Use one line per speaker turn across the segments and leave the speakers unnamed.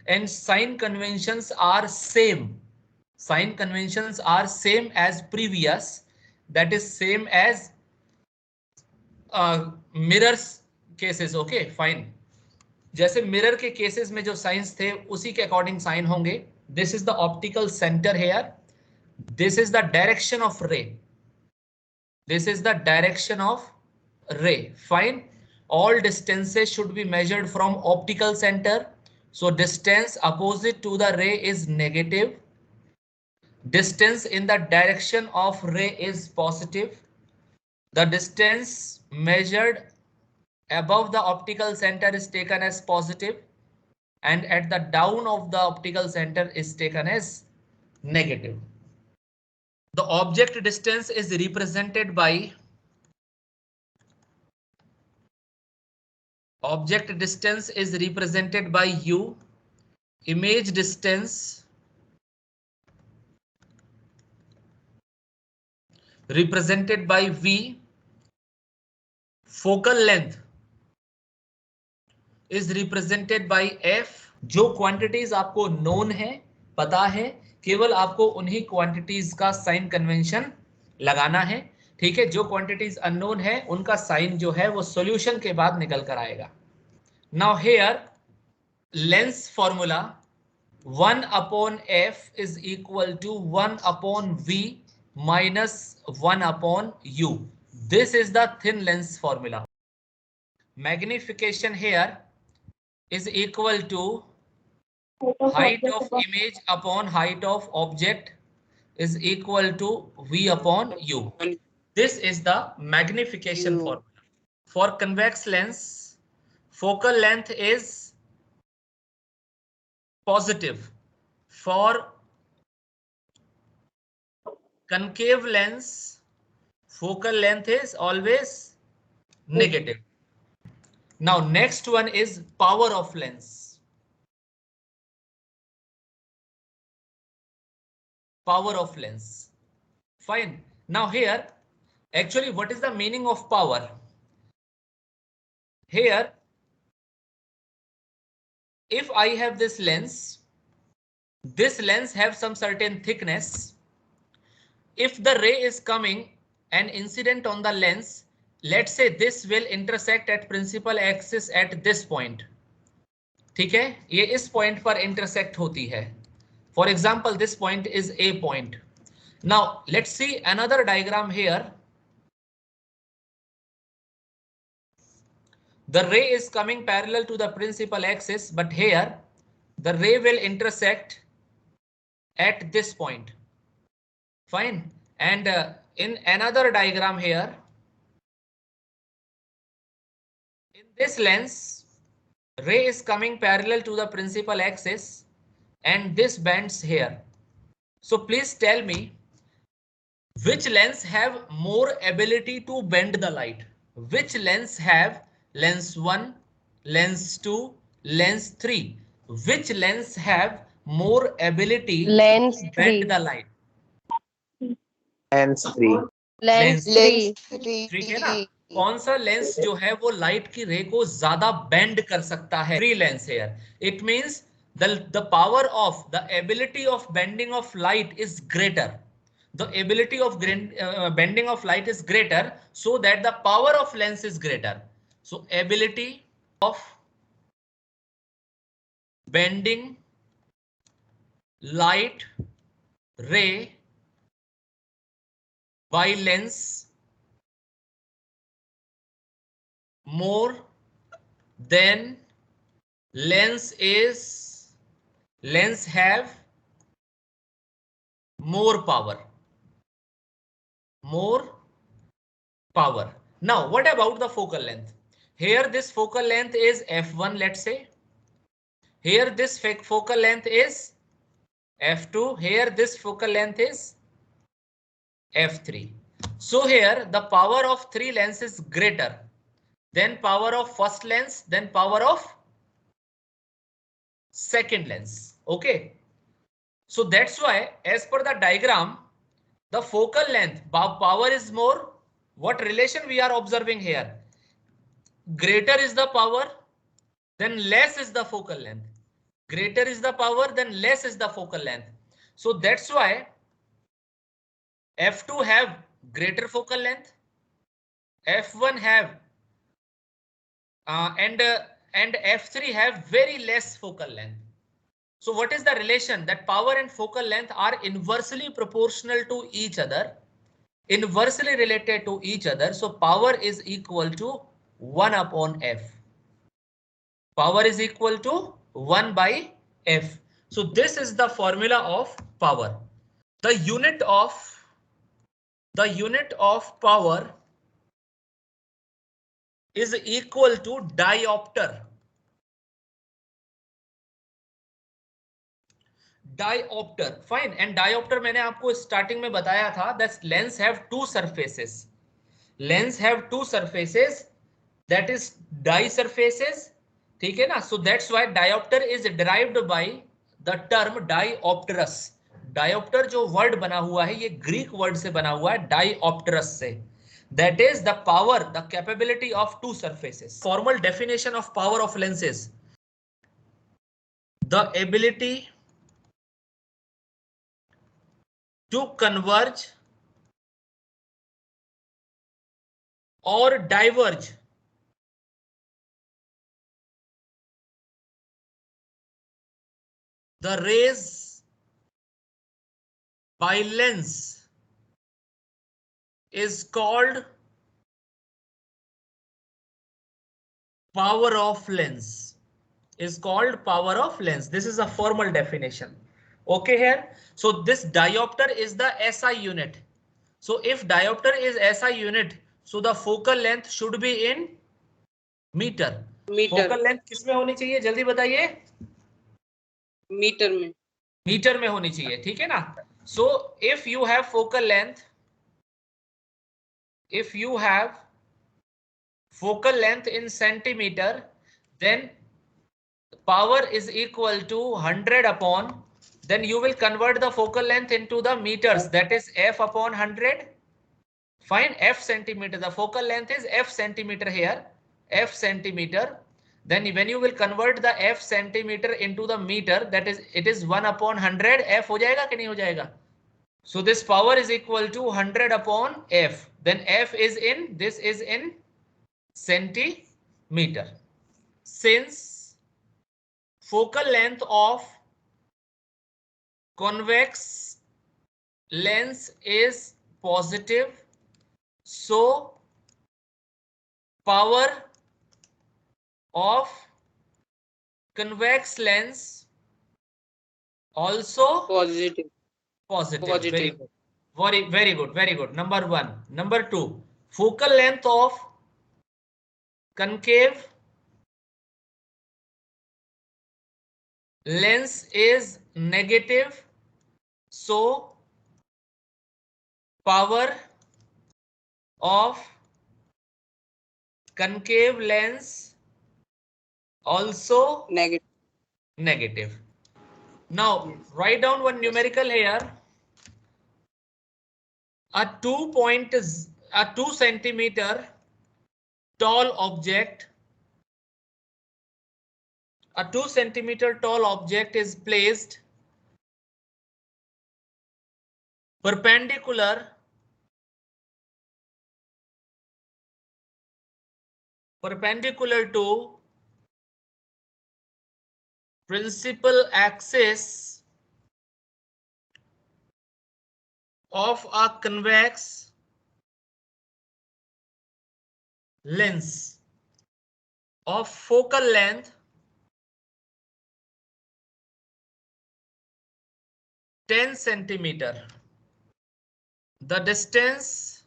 and sign conventions are same. Sign conventions are same as previous, that is same as mirrors cases. Okay fine, जैसे mirror के cases में जो signs थे उसी के according sign होंगे. This is the optical centre here, this is the direction of ray, this is the direction of ray. Fine, all distances should be measured from optical center, so distance opposite to the ray is negative, distance in the direction of ray is positive, the distance measured above the optical center is taken as positive, and at the down of the optical center is taken as negative. The object distance is represented by u, image distance represented by v, focal length is represented by f. जो quantities आपको known है, पता है, केवल आपको उन्हीं quantities का sign convention लगाना है. ठीक है, जो क्वांटिटीज अननोन है उनका साइन जो है वो सॉल्यूशन के बाद निकल कर आएगा. Now here lens formula 1 upon f is equal to 1 upon v minus 1 upon u. This is the thin lens formula. Magnification here is equal to height of image upon height of object is equal to v upon u. This is the magnification formula. For convex lens, focal length is positive. For concave lens, focal length is always negative. Now next one is power of lens. Power of lens. Fine. Now here, actually, what is the meaning of power? Here, if I have this lens have some certain thickness. If the ray is coming and incident on the lens, let's say this will intersect at principal axis at this point. ठीक है, ये इस point पर intersect होती है. For example, this point is a point. Now let's see another diagram here. The ray is coming parallel to the principal axis, but here the ray will intersect at this point. Fine. And in another diagram here, in this lens, ray is coming parallel to the principal axis and this bends here. So please tell me, which lens have more ability to bend the light? Which lens have lens 1, lens 2, lens 3? Which lens have more ability
Lens
to bend
3.
the light?
Lens 3.
Lens 3.
ठीक है ना, कौन सा lens जो है वो light की रे को ज्यादा बेंड कर सकता है? Free lens here. It means the power of the ability of bending of light is greater. The ability of bending of light is greater, so that the power of lens is greater. So ability of bending light ray by lens more than lens have more power. Now what about the focal length? Here this focal length is f1, let's say. Here this focal length is f2. Here this focal length is f3. So here the power of three lens is greater than power of first lens, then power of second lens. Okay, so that's why as per the diagram, the focal length power is more. What relation we are observing here? Greater is the power, then less is the focal length. greater is the power, then less is the focal length. So that's why f2 have greater focal length, f1 have and f3 have very less focal length. So what is the relation? That power and focal length are inversely proportional to each other, inversely related to each other. So power is equal to 1 upon f. Power is equal to 1 by f. So this is the formula of power. The unit of power is equal to diopter. Diopter, fine. And diopter मैंने आपको starting में बताया था, that lens have two surfaces. Lens have two surfaces, that is disurfaces. ठीक है ना? So that's why diopter is derived by the term diopterous. Diopter जो word बना हुआ है, ये ग्रीक वर्ड से बना हुआ है, diopterous से. That is the power, the capability of two surfaces. Formal definition of power of lenses: the ability to converge or diverge the rays by lens is called power of lens. Is called power of lens. This is a formal definition. Okay here. So this diopter is the SI unit. So if diopter is SI unit, so the focal length should be in metre. Focal length किसमें होनी चाहिए, जल्दी बताइए.
Metre में.
Metre में होनी चाहिए, ठीक है ना. So if you have focal length, if you have focal length in centimeter, then power is equal to 100 upon, then you will convert the focal length into the meters, that is f upon 100. Fine, f centimeter, the focal length is f centimeter here, f centimeter. Then when you will convert the f centimeter into the meter, that is it is 1 upon 100. f हो जाएगा कि नहीं हो जाएगा? So this power is equal to 100 upon f. Then f is in, this is in centimeter. Since focal length of convex lens is positive, so power of convex lens also
positive.
Very good. Very good. Very good. Number one. Number two. Focal length of concave lens is negative, so power of concave lens also negative. Now write down one numerical here. A 2 centimeter tall object. A 2 centimeter tall object is placed perpendicular to principal axis of a convex lens of focal length 10 centimeter. The distance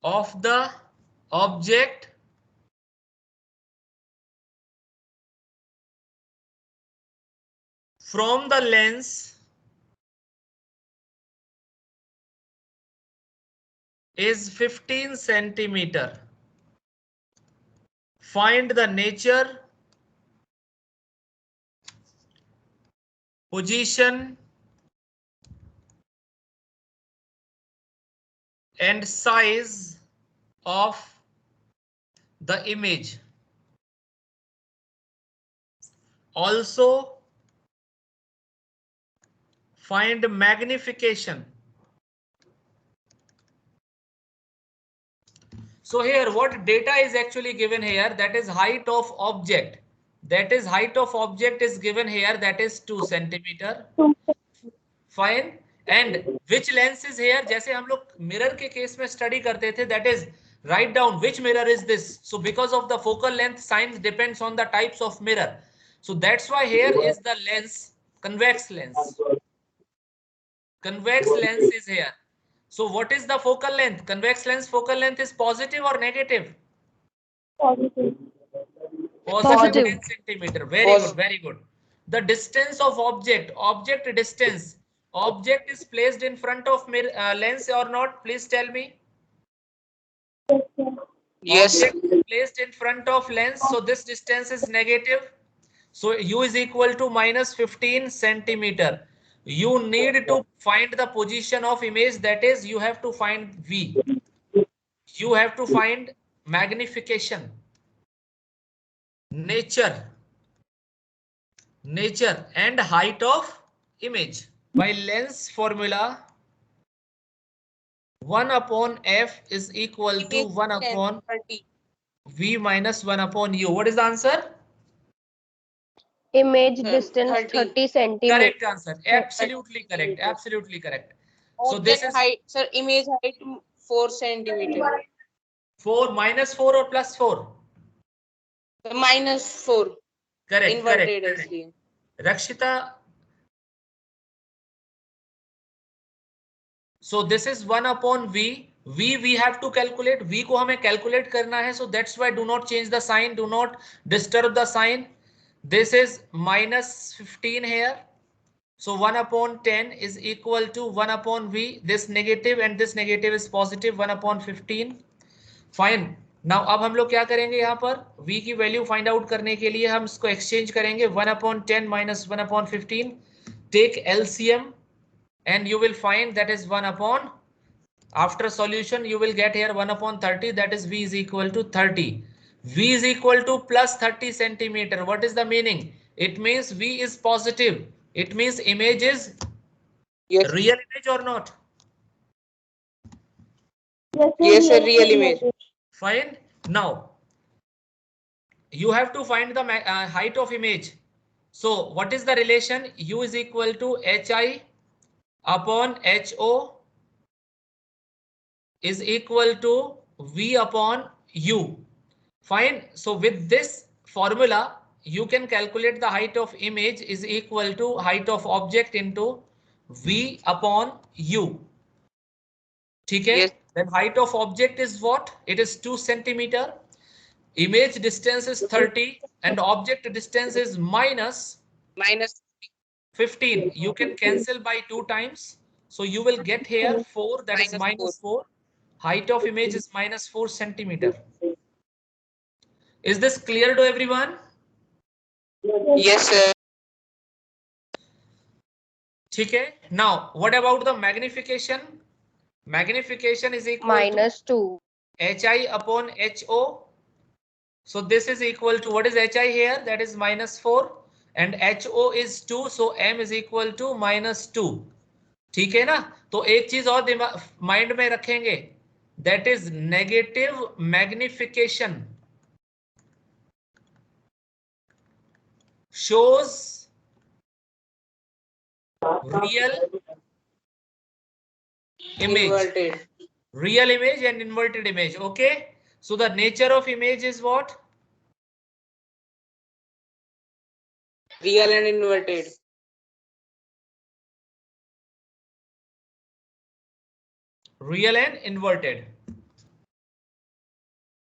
of the object from the lens is 15 centimeter. Find the nature, position and size of the image. Also find magnification. So here what data is actually given here, that is height of object. That is height of object is given here, that is 2 centimeter. Fine. And which lens is here? जैसे हम लोग mirror के case में study करते थे, that is write down which mirror is this. So because of the focal length, science depends on the types of mirror. So that's why here is the lens, convex lens. Convex lens is here. So what is the focal length? Convex lens focal length is positive or negative?
Positive.
Positive 10 centimeter. Very good, very good. The distance of object, object distance. Object is placed in front of mirror, lens or not? Please tell me.
Yes.
Object is placed in front of lens, so this distance is negative. So u is equal to minus 15 centimeter. You need to find the position of image, that is you have to find V. You have to find magnification, nature and height of image. By lens formula, 1 upon f is equal to 1 upon
30.
v minus 1 upon u. What is the answer?
Image distance 30 centimeter.
Correct answer. Absolutely correct. Absolutely correct. So this is
height, sir. Image height 4 centimeter.
4 minus 4 or plus 4?
The minus 4.
Correct.
Inverted
Correct.
actually.
Rakshita. So this is 1 upon v. V we have to calculate. V को हमें calculate करना है. So that's why do not change the sign. Do not disturb the sign. This is minus 15 here. So 1 upon 10 is equal to 1 upon v. This negative and this negative is positive, 1 upon 15. Fine. Now अब हम लोग क्या करेंगे यहाँ पर v की value find out करने के लिए हम इसको एक्सचेंज करेंगे 1 upon 10 minus 1 upon 15. Take LCM and you will find that is 1 upon, after solution you will get here 1 upon 30, that is v is equal to 30. V is equal to plus 30 centimeter. What is the meaning? It means v is positive. It means image is real image or not?
Yes, a real image.
Fine. Now you have to find the height of image. So what is the relation? U is equal to hi upon ho is equal to v upon u. Fine. So with this formula you can calculate the height of image is equal to height of object into v upon u. ठीक है?
Yes.
Then height of object is what? It is 2 centimeter. Image distance is 30 and object distance is minus 15. You can cancel by 2 times. So you will get here 4, that is minus 4. Height of image is minus 4 centimeter. Is this clear to everyone?
Yes, sir.
ठीक है? Now what about the magnification? Magnification is equal
minus
to
2
hi upon ho. So this is equal to, what is hi here? That is minus 4 and ho is 2. So m is equal to minus 2. ठीक है ना? तो एक चीज और mind में रखेंगे, that is negative magnification shows real image.
Inverted.
Real image and inverted image. Okay. So the nature of image is what?
Real and inverted.
Real and inverted.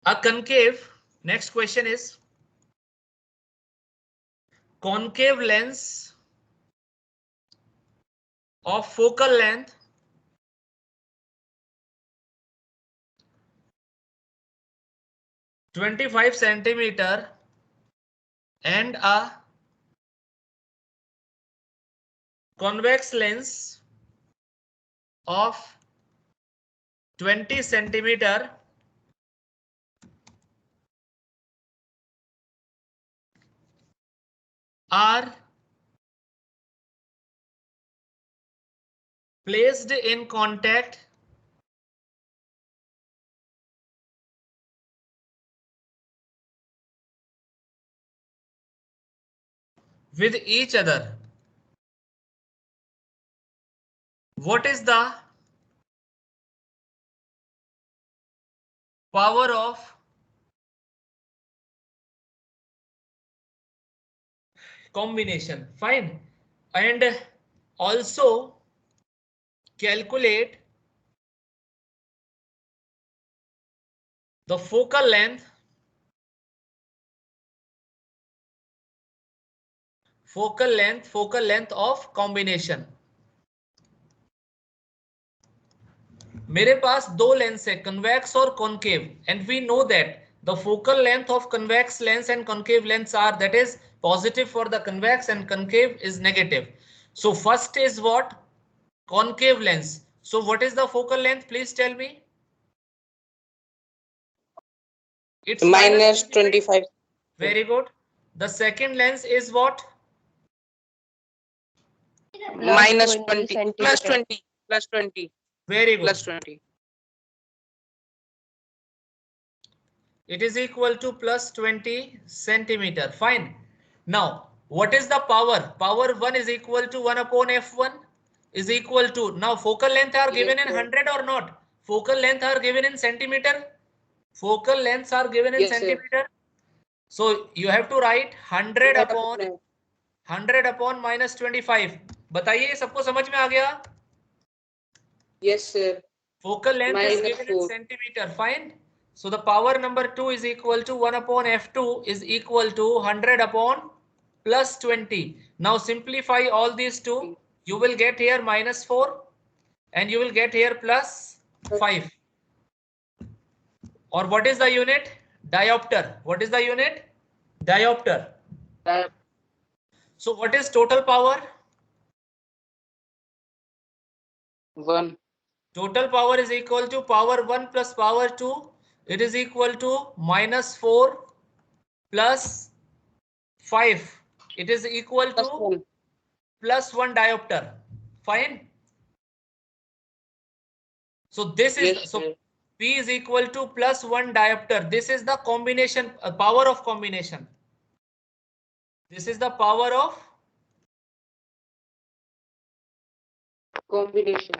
A concave. Next question is concave lens of focal length 25 centimeter and a convex lens of 20 centimeter are placed in contact with each other, what is the power of combination? Fine. And also calculate the focal length of combination. मेरे पास दो lens है, convex और concave, and we know that the focal length of convex lens and concave lens are, that is positive for the convex and concave is negative. So first is what? Concave lens. So what is the focal length? Please tell me. It's
minus 25.
Very good. The second lens is what?
Minus 20.
centimeter.
Plus 20. Plus 20.
Very good.
Plus 20.
It is equal to plus 20 centimeter. Fine. Now, what is the power? Power 1 is equal to 1 upon F1 is equal to, now focal length are given in 100 or not? Focal length are given in centimeter. Focal lengths are given in centimeter. So you have to write 100 upon minus 25. बताइए सबको समझ में आ गया?
Yes, sir.
Focal length is
Minus
given
4.
in centimeter. Fine. So the power number 2 is equal to 1 upon F2 is equal to 100 upon plus 20. Now simplify all these two. You will get here minus 4 and you will get here plus 5. Or what is the unit? Diopter. What is the unit? Diopter. So what is total power?
1.
Total power is equal to power 1 plus power 2. It is equal to minus 4 plus 5. It is equal to plus 1 diopter. Fine. So this is,
Yes,
so
sir.
P is equal to plus 1 diopter. This is the combination, power of combination. This is the power of combination.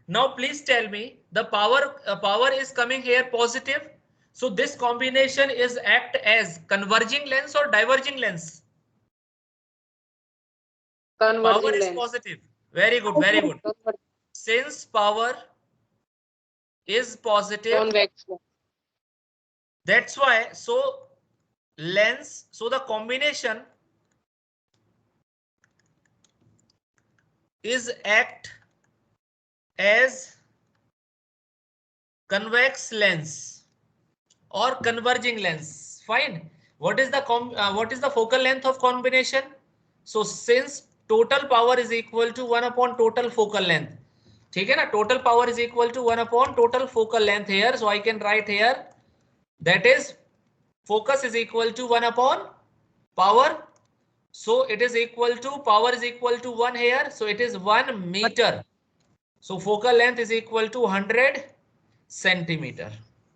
Now please tell me the power is coming here positive. So this combination is act as converging lens or diverging lens? Power is positive. Very good, very good. Since power is positive,
Convex.
that's why, so lens, so the combination is act as convex lens or converging lens. Fine. What is the focal length of combination? So since total power is equal to 1 upon total focal length, ठीक है ना, total power is equal to 1 upon total focal length here. So I can write here, that is focus is equal to 1 upon power. So it is equal to, power is equal to 1 here. So it is 1 meter. So focal length is equal to 100 centimeter.